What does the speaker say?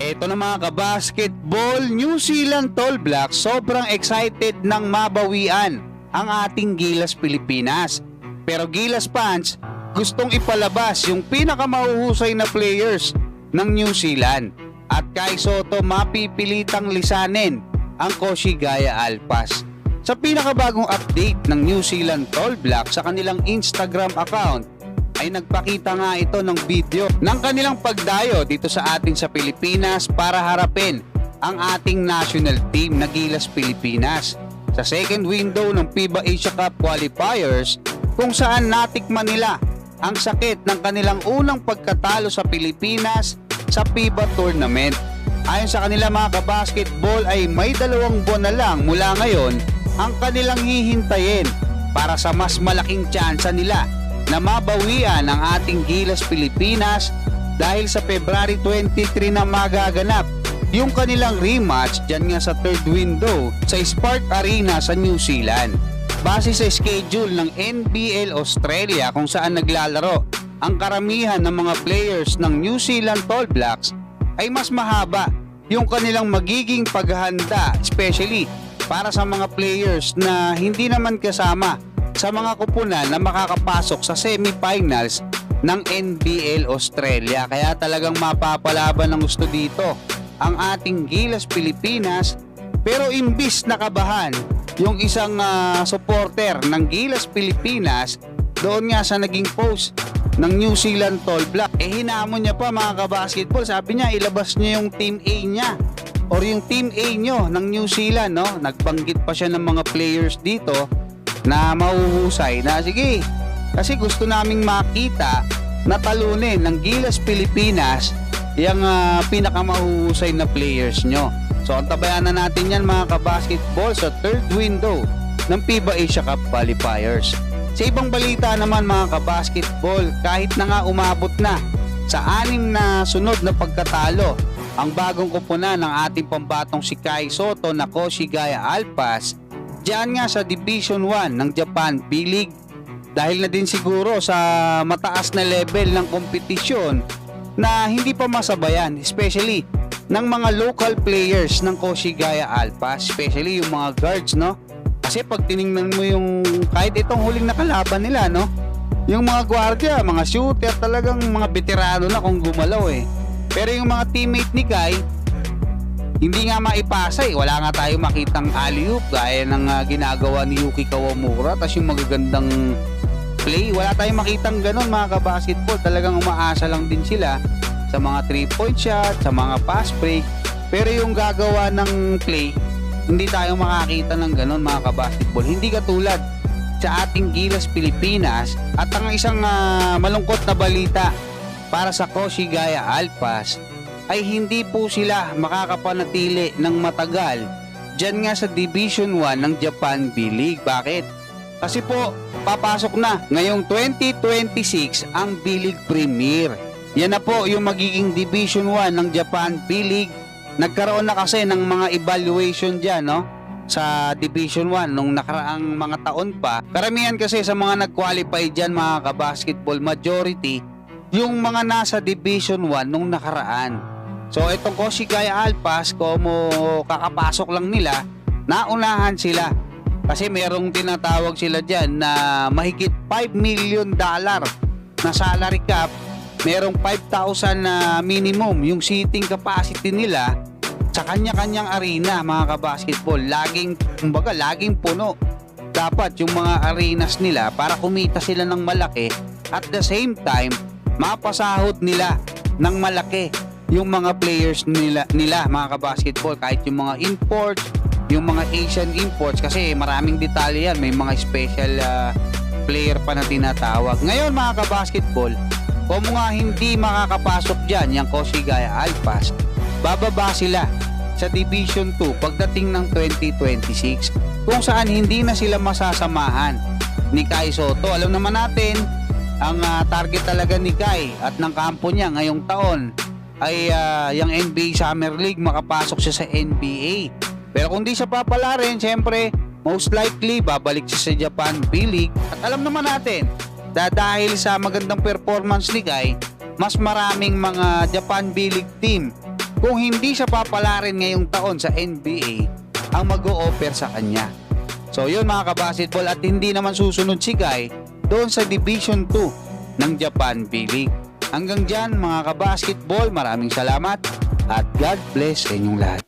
Eto na mga kabasketball, New Zealand Tall Blacks sobrang excited nang mabawian ang ating Gilas Pilipinas. Pero Gilas fans gustong ipalabas yung pinakamahuhusay na players ng New Zealand. At Kai Sotto mapipilitang lisanin ang Koshigaya Alpas. Sa pinakabagong update ng New Zealand Tall Blacks sa kanilang Instagram account, ay nagpakita nga ito ng video ng kanilang pagdayo dito sa atin sa Pilipinas para harapin ang ating national team na Gilas Pilipinas sa second window ng FIBA Asia Cup qualifiers, kung saan natikman nila ang sakit ng kanilang unang pagkatalo sa Pilipinas sa FIBA tournament. Ayon sa kanila mga kabasketball ay may 2 buwan na lang mula ngayon ang kanilang hihintayin para sa mas malaking tsansa nila na mabawian ang ating Gilas Pilipinas dahil sa February 23 na magaganap yung kanilang rematch dyan nga sa third window sa Spark Arena sa New Zealand. Base sa schedule ng NBL Australia kung saan naglalaro ang karamihan ng mga players ng New Zealand Tall Blacks, ay mas mahaba yung kanilang magiging paghahanda, especially para sa mga players na hindi naman kasama sa mga kupunan na makakapasok sa semifinals ng NBL Australia. Kaya talagang mapapalaban ng gusto dito ang ating Gilas Pilipinas. Pero imbis nakabahan yung isang supporter ng Gilas Pilipinas doon nga sa naging post ng New Zealand Tall Black, hinamon niya pa mga kabasketball. Sabi niya ilabas niya yung team A niya or yung team A nyo ng New Zealand, no? Nagbanggit pa siya ng mga players dito na mahuhusay na sige, kasi gusto naming makita na talunin ng Gilas Pilipinas yung pinakamahuhusay na players nyo. So antabayan na natin yan mga kabasketball sa third window ng FIBA Asia Cup qualifiers. Sa ibang balita naman mga kabasketball, kahit na nga umabot na sa 6 na sunod na pagkatalo ang bagong kupunan ng ating pambatong si Kai Sotto na Koshigaya Alpas diyan nga sa Division 1 ng Japan B-League, dahil na din siguro sa mataas na level ng kompetisyon na hindi pa masabayan, especially ng mga local players ng Koshigaya Alpas, especially yung mga guards, no? Kasi pag tiningnan mo yung kahit itong huling nakalaban nila, no? Yung mga gwardiya, mga shooter, talagang mga veterano na kung gumalaw eh. Pero yung mga teammate ni Kai, hindi nga maipasa eh. Wala nga tayo makitang alley-oop gaya ng ginagawa ni Yuki Kawamura. Tapos yung magagandang play, wala tayong makitang ganun mga kabasketball. Talagang umaasa lang din sila sa mga 3-point shot, sa mga pass break. Pero yung gagawa ng play, hindi tayo makakita ng ganun mga kabasketball. Hindi katulad sa ating Gilas Pilipinas. At ang isang malungkot na balita para sa Koshigaya Alpas ay hindi po sila makakapanatili ng matagal dyan nga sa Division 1 ng Japan B-League. Bakit? Kasi po papasok na ngayong 2026 ang B-League Premier. Yan na po yung magiging Division 1 ng Japan B-League. Nagkaroon na kasi ng mga evaluation dyan, no? Sa Division 1 nung nakaraang mga taon pa. Karamihan kasi sa mga nag-qualify dyan mga kabasketball, majority yung mga nasa Division 1 nung nakaraan. So itong Koshigaya Alpas, kung kakapasok lang nila, naunahan sila. Kasi merong tinatawag sila dyan na mahigit $5 million na salary cap. Merong 5,000 na minimum yung seating capacity nila sa kanya-kanyang arena mga kabasketball. Kumbaga laging puno dapat yung mga arenas nila para kumita sila ng malaki. At the same time, mapasahod nila ng malaki yung mga players nila mga kabasketball. Kahit yung mga imports, yung mga Asian imports, kasi maraming detalye yan. May mga special player pa na tinatawag. Ngayon mga kabasketball, kung nga hindi makakapasok dyan yung Koshigaya Alpas, bababa sila sa Division 2 pagdating ng 2026, kung saan hindi na sila masasamahan ni Kai Sotto. Alam naman natin ang target talaga ni Kai at ng kampo niya ngayong taon ay yung NBA Summer League, makapasok siya sa NBA. Pero kung di siya papala rin, syempre most likely babalik siya sa Japan B-League. At alam naman natin dahil sa magandang performance ni Kai, mas maraming mga Japan B-League team kung hindi siya papalarin ngayong taon sa NBA ang mag-o-offer sa kanya. So yun mga kabasketball, at hindi naman susunod si Guy doon sa Division 2 ng Japan B-League. Hanggang dyan mga kabasketball, maraming salamat at God bless sa inyong lahat.